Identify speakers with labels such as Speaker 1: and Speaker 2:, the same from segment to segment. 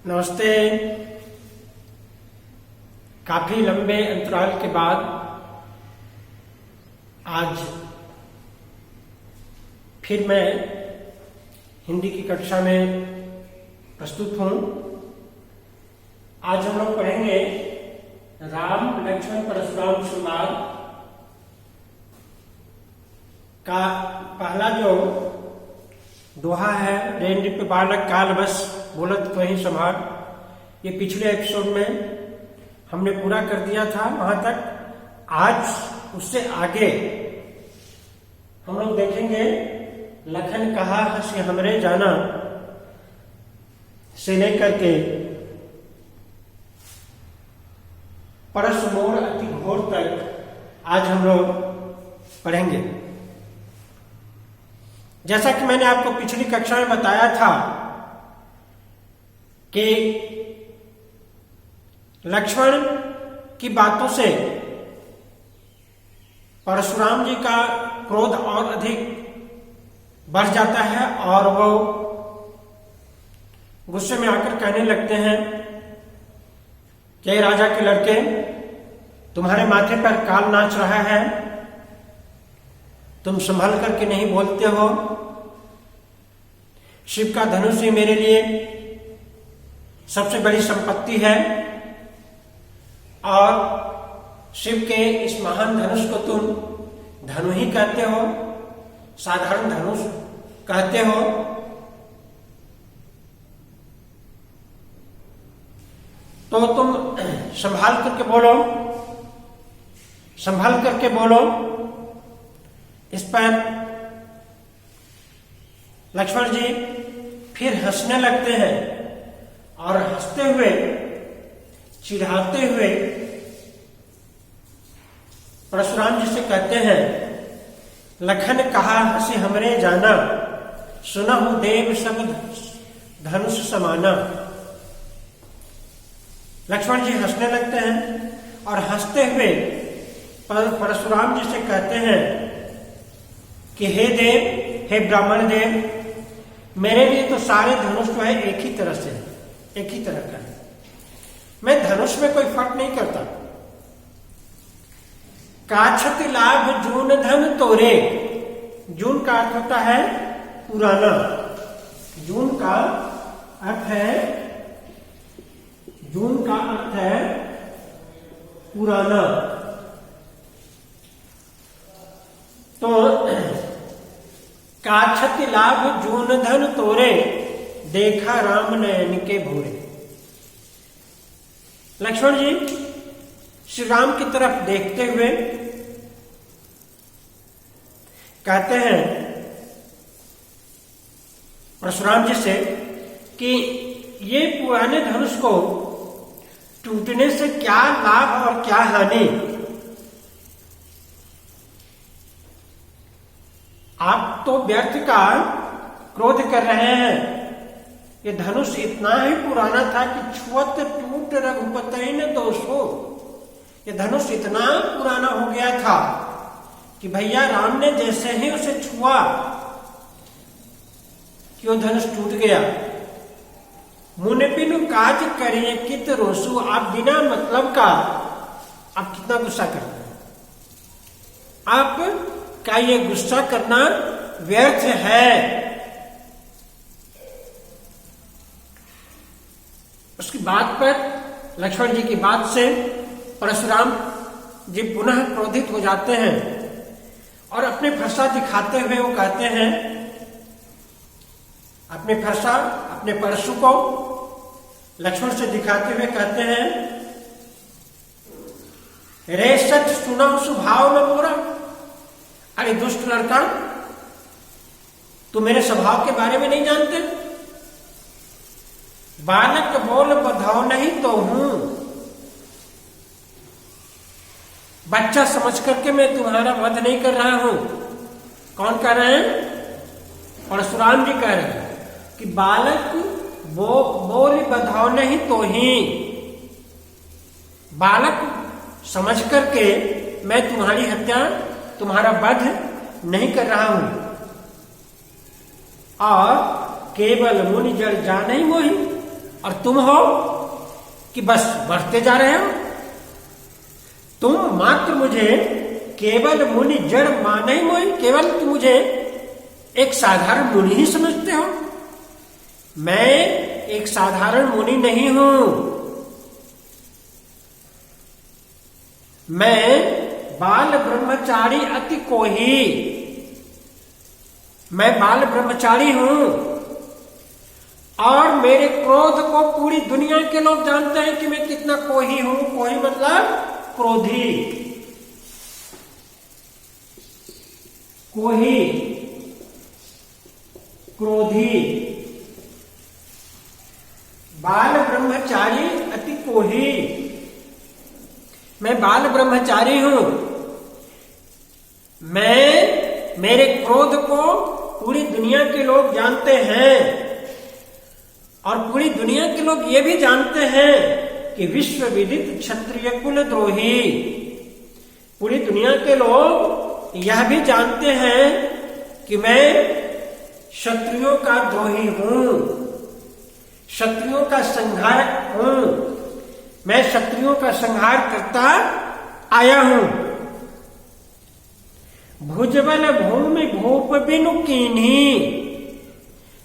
Speaker 1: नमस्ते। काफी लंबे अंतराल के बाद आज फिर मैं हिंदी की कक्षा में प्रस्तुत हूं। आज हम लोग पढ़ेंगे राम लक्ष्मण परशुराम संवाद का पहला जो दोहा है, रे नृप बालक काल बस बोलत त्वहि संभार। ये पिछले एपिसोड में हमने पूरा कर दिया था वहां तक। आज उससे आगे हम लोग देखेंगे लखन कहा हंसी हमरे जाना से लेकर के परस मोर अति घोर तक आज हम लोग पढ़ेंगे। जैसा कि मैंने आपको पिछली कक्षा में बताया था कि लक्ष्मण की बातों से परशुराम जी का क्रोध और अधिक बढ़ जाता है और वो गुस्से में आकर कहने लगते हैं कि राजा के लड़के, तुम्हारे माथे पर काल नाच रहा है, तुम संभल करके नहीं बोलते हो। शिव का धनुष ही मेरे लिए सबसे बड़ी संपत्ति है और शिव के इस महान धनुष को तुम धनु ही कहते हो, साधारण धनुष कहते हो। तो तुम संभाल करके बोलो, संभाल करके बोलो। इस पर लक्ष्मण जी फिर हंसने लगते हैं और हंसते हुए, चिढ़ाते हुए परशुराम जी से कहते हैं, लखन कहा हंसी हमरे जाना, सुनहु देव सब धनुष समाना। लक्ष्मण जी हंसने लगते हैं और हंसते हुए परशुराम जी से कहते हैं कि हे देव, हे ब्राह्मण देव, मेरे लिए तो सारे धनुष जो है एक ही तरह से, एक ही तरह का है। मैं धनुष में कोई फर्क नहीं करता। काछति लाभ जून धन तोरे। जून का अर्थ होता है पुराना। जून का अर्थ है, जून का अर्थ है पुराना। तो काछति लाभ जून धन तोरे, देखा राम नयन के भोरे। लक्ष्मण जी श्री राम की तरफ देखते हुए कहते हैं परशुराम जी से कि ये पुराने धनुष को टूटने से क्या लाभ और क्या हानि। आप तो व्यर्थ का क्रोध कर रहे हैं। ये धनुष इतना ही पुराना था कि छुअत टूट रघुपति न दोषो। ये धनुष इतना पुराना हो गया था कि भैया राम ने जैसे ही उसे छुआ कि वो धनुष टूट गया। मुने बिनु काज करिए कित रोसु। आप बिना मतलब का आप कितना गुस्सा करते हैं। आप का ये गुस्सा करना व्यर्थ है। उसकी बात पर, लक्ष्मण जी की बात से परशुराम जी पुनः क्रोधित हो जाते हैं और अपने फरसा दिखाते हुए वो कहते हैं, अपने फरसा, अपने परशु को लक्ष्मण से दिखाते हुए कहते हैं, रे सच सुना स्वभाव न मोरा। अरे दुष्ट लड़का, तू मेरे स्वभाव के बारे में नहीं जानते। बालक बोल बधाओ नहीं तो हूं। बच्चा समझ करके मैं तुम्हारा वध नहीं कर रहा हूं। कौन कह रहे हैं? परशुराम जी कह रहे हैं कि बालक बोल बधाओ नहीं तो ही। बालक समझ करके मैं तुम्हारी हत्या, तुम्हारा वध नहीं कर रहा हूं। और केवल मुनि जड़ जान ही मोही। और तुम हो कि बस बढ़ते जा रहे हो। तुम मात्र मुझे केवल मुनि जड़ माने ही मोहि, केवल तुम मुझे एक साधारण मुनि ही समझते हो। मैं एक साधारण मुनि नहीं हूं। मैं बाल ब्रह्मचारी अति कोही, मैं बाल ब्रह्मचारी हूं। और मेरे क्रोध को पूरी दुनिया के लोग जानते हैं कि मैं कितना कोही हूं। कोही मतलब क्रोधी, कोही क्रोधी, बाल ब्रह्मचारी अति कोही। मैं बाल ब्रह्मचारी हूं। मेरे क्रोध को पूरी दुनिया के लोग जानते हैं और पूरी दुनिया के लोग ये भी जानते हैं कि विश्व विदित क्षत्रिय कुल द्रोही। पूरी दुनिया के लोग यह भी जानते हैं कि मैं क्षत्रियों का द्रोही हूं, क्षत्रियों का संहारक हूं। मैं क्षत्रियों का संहार करता आया हूं। भुजबल भूमि भूप बिनु कीन्ही,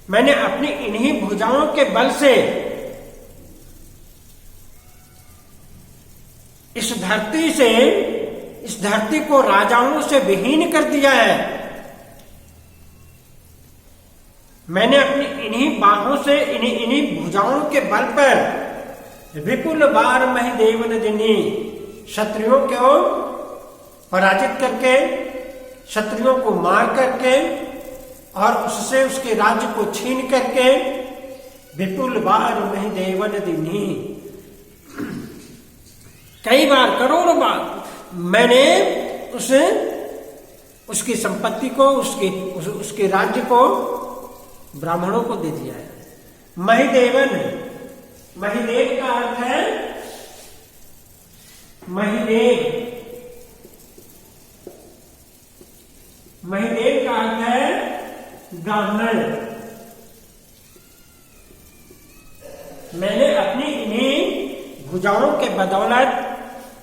Speaker 1: मैंने अपनी इन्हीं भुजाओं के बल से इस धरती को राजाओं से विहीन कर दिया है। मैंने अपनी इन्हीं बाहों से, इन्हीं भुजाओं के बल पर विपुल बार मही देवन जिनी, क्षत्रियों को पराजित करके, क्षत्रियों को मार करके और उससे उसके राज्य को छीन करके विपुल बार मही देवन दिनी, कई बार, करोड़ों बार मैंने उसकी संपत्ति को, उसके राज्य को ब्राह्मणों को दे दिया है। महिदेवन, महिदेव का अर्थ है महिदेव, महिदेव का अर्थ है ब्राह्मण। मैंने अपनी इन्हीं भुजाओं के बदौलत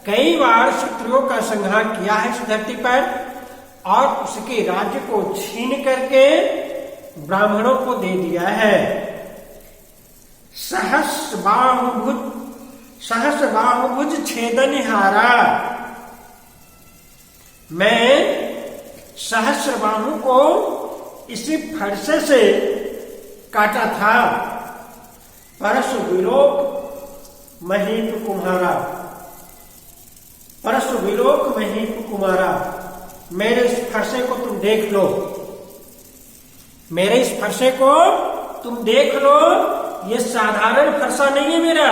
Speaker 1: कई बार शत्रुओं का संहार किया है इस धरती पर और उसके राज्य को छीन करके ब्राह्मणों को दे दिया है। सहस्र बाहुभुज छेदनहारा, मैं सहस्र बाहु को इसी फरसे से काटा था। परशु विलोक महीप कुम्हारा, परशु विलोक महीप कुमारा, मेरे इस फरसे को तुम देख लो, मेरे इस फरसे को तुम देख लो। ये साधारण फरसा नहीं है मेरा,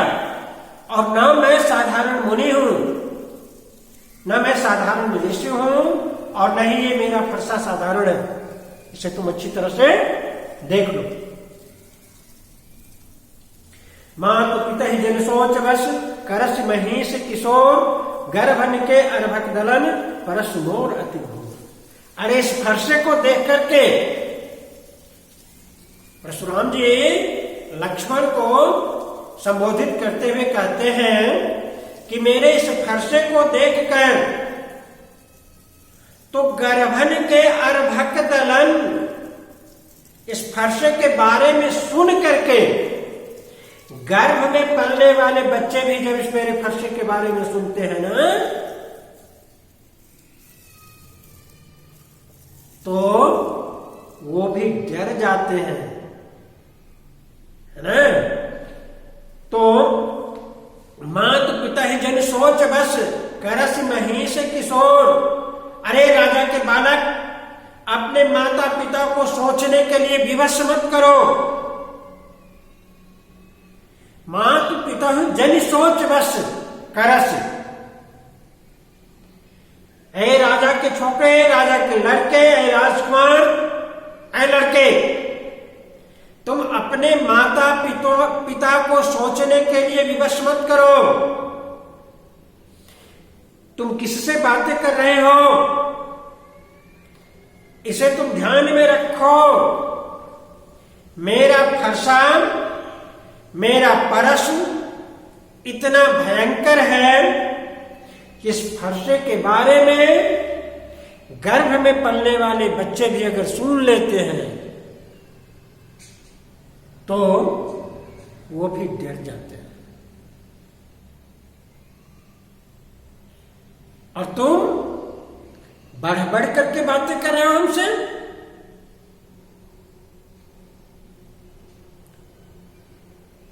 Speaker 1: और ना मैं साधारण मुनि हूं, ना मैं साधारण ऋषि हूं, और न ही ये मेरा फरसा साधारण है। इसे तुम अच्छी तरह से देख लो। मां तो पिता ही जन सोच बस, करस महीष किशोर, गर्भन के अर्भक दलन, परस मोर अति भूर। अरे इस फरसे को देख करके परशुराम जी लक्ष्मण को संबोधित करते हुए कहते हैं कि मेरे इस फरसे को देखकर तो गर्भन के अर्भक दलन, इस फरसे के बारे में सुन करके गर्भ में पलने वाले बच्चे भी जब इस मेरे फरसे के बारे में सुनते हैं ना, तो वो भी डर जाते हैं, है ना। तो मात पिता ही जन सोच बस, करस महीष किशोर। अरे राजा के बालक, अपने माता पिता को सोचने के लिए विवश मत करो। मात पिता जन सोच बस करस। ऐ राजा के छोकरे, राजा के लड़के, ऐ राजकुमार, ऐ लड़के, तुम अपने माता पिता को सोचने के लिए विवश मत करो। तुम किससे बातें कर रहे हो, इसे तुम ध्यान में रखो। मेरा फरसा मेरा प्रश्न इतना भयंकर है कि इस फरसे के बारे में गर्भ में पलने वाले बच्चे भी अगर सुन लेते हैं तो वो भी डर जाते हैं। और तुम बढ़ बढ़ करके बातें कर रहे हो हमसे।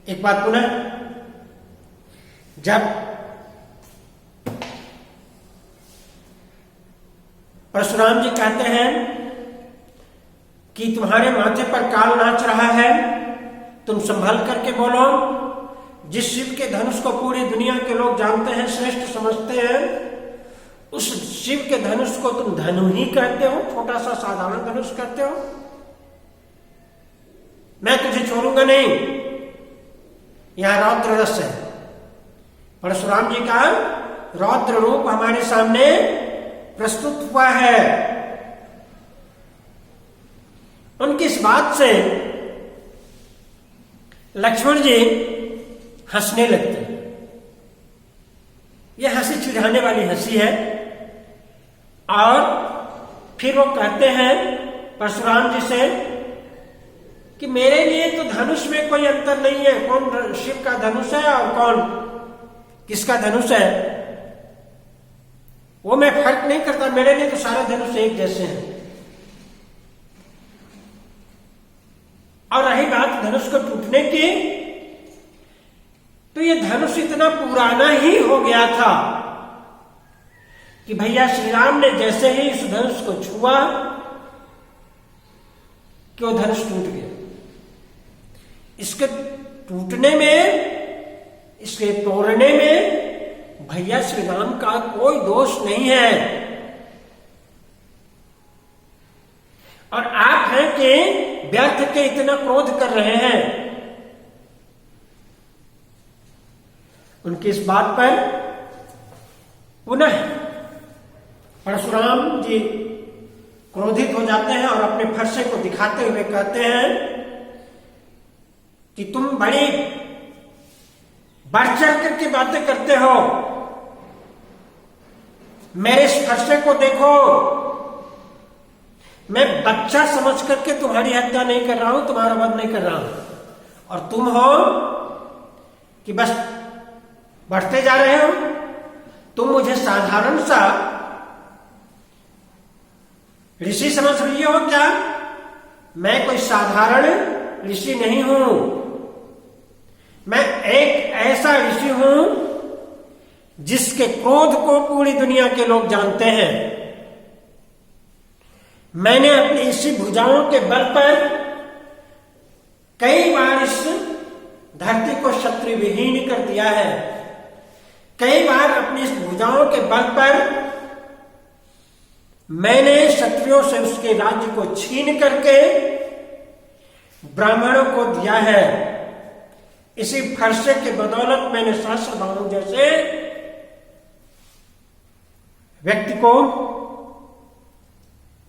Speaker 1: एक बात पुनः, जब परशुराम जी कहते हैं कि तुम्हारे माथे पर काल नाच रहा है, तुम संभल करके बोलो। जिस शिव के धनुष को पूरी दुनिया के लोग जानते हैं, श्रेष्ठ समझते हैं, उस शिव के धनुष को तुम धनु ही कहते हो, छोटा सा साधारण धनुष कहते हो। मैं तुझे छोड़ूंगा नहीं। यहां रौद्र रस है। परशुराम जी का रौद्र रूप हमारे सामने प्रस्तुत हुआ है। उनकी इस बात से लक्ष्मण जी हंसने लगते हैं। यह हंसी चिढ़ाने वाली हंसी है। और फिर वो कहते हैं परशुराम जी से कि मेरे लिए तो धनुष में कोई अंतर नहीं है, कौन शिव का धनुष है और कौन किसका धनुष है, वो मैं फर्क नहीं करता। मेरे लिए तो सारे धनुष एक जैसे हैं। और रही बात धनुष को टूटने की, तो ये धनुष इतना पुराना ही हो गया था कि भैया श्री राम ने जैसे ही इस धनुष को छुआ कि वो धनुष टूट गया। इसके टूटने में, इसके तोड़ने में भैया श्री राम का कोई दोष नहीं है। और आप हैं कि व्यर्थ के इतना क्रोध कर रहे हैं। उनकी इस बात पर पुनः परशुराम जी क्रोधित हो जाते हैं और अपने फरसे को दिखाते हुए कहते हैं कि तुम बड़ी बढ़ चढ़ करके बातें करते हो। मेरे इस फरसे को देखो, मैं बच्चा समझ करके तुम्हारी हत्या नहीं कर रहा हूं, तुम्हारा वध नहीं कर रहा हूं। और तुम हो कि बस बढ़ते जा रहे हो। तुम मुझे साधारण सा ऋषि समझ रही हो क्या? मैं कोई साधारण ऋषि नहीं हूं। मैं एक ऐसा ऋषि हूं जिसके क्रोध को पूरी दुनिया के लोग जानते हैं। मैंने अपनी इसी भुजाओं के बल पर कई बार इस धरती को शत्रु विहीन कर दिया है। कई बार अपनी इस भुजाओं के बल पर मैंने क्षत्रियों से उसके राज्य को छीन करके ब्राह्मणों को दिया है। इसी फरसे के बदौलत मैंने सहस्त्रबाहु जैसे व्यक्ति को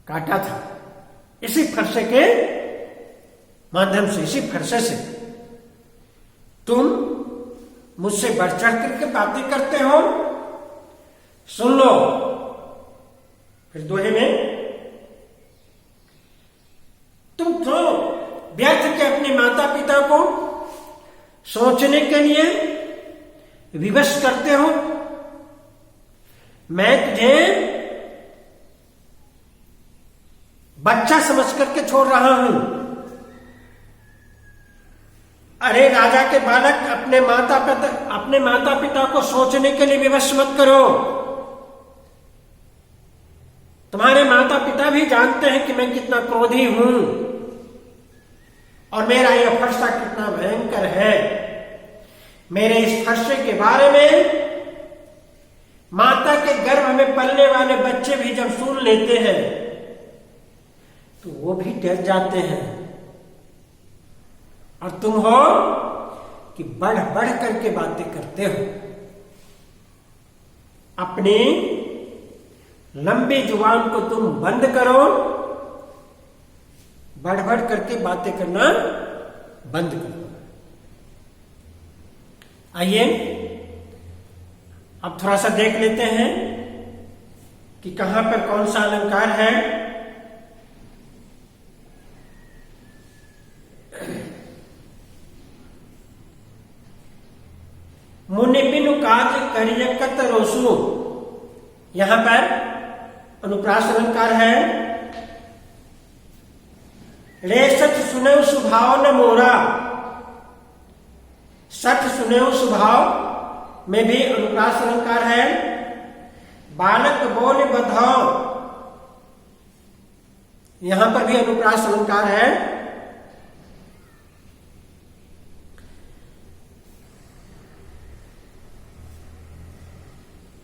Speaker 1: काटा था। इसी फरसे के माध्यम से, इसी फरसे से तुम मुझसे बढ़ चढ़ करके बातें करते हो। सुन लो फिर दोहे में, तुम तो व्यर्थ के अपने माता पिता को सोचने के लिए विवश करते हो। मैं तुझे बच्चा समझ करके छोड़ रहा हूं। अरे राजा के बालक अपने माता पिता को सोचने के लिए विवश मत करो। तुम्हारे माता पिता भी जानते हैं कि मैं कितना क्रोधी हूं और मेरा यह फरसा कितना भयंकर है। मेरे इस फरसे के बारे में माता के गर्भ में पलने वाले बच्चे भी जब सुन लेते हैं तो वो भी डर जाते हैं। और तुम हो कि बढ़ बढ़ करके बातें करते हो। अपनी लंबी जुबान को तुम बंद करो, बढ़ बढ़ करके बातें करना बंद करो। आइए अब थोड़ा सा देख लेते हैं कि कहां पर कौन सा अलंकार है। मुनि बिनु काज करियकत रोसु, यहां पर अनुप्रास अलंकार है। रे सठ सुनेव सुभाव न मोरा, सठ सुनेव सुभाव में भी अनुप्रास अलंकार है। बालक बोल बधाओ, यहां पर भी अनुप्रास अलंकार है।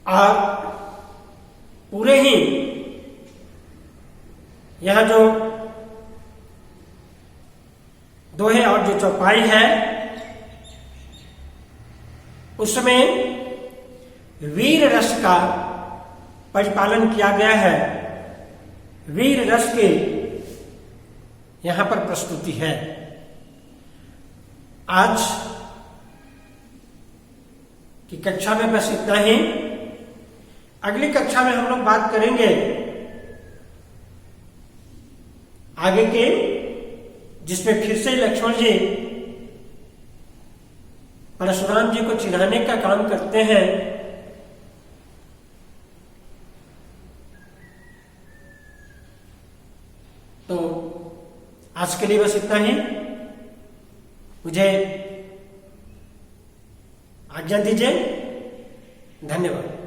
Speaker 1: और पूरे ही यहां जो दोहे और जो चौपाई है उसमें वीर रस का परिपालन किया गया है। वीर रस की यहां पर प्रस्तुति है। आज की कक्षा में बस इतना ही। अगली कक्षा में हम लोग बात करेंगे आगे के, जिसमें फिर से लक्ष्मण जी परशुराम जी को चिढ़ाने का काम करते हैं। तो आज के लिए बस इतना ही। मुझे आज्ञा दीजिए। धन्यवाद।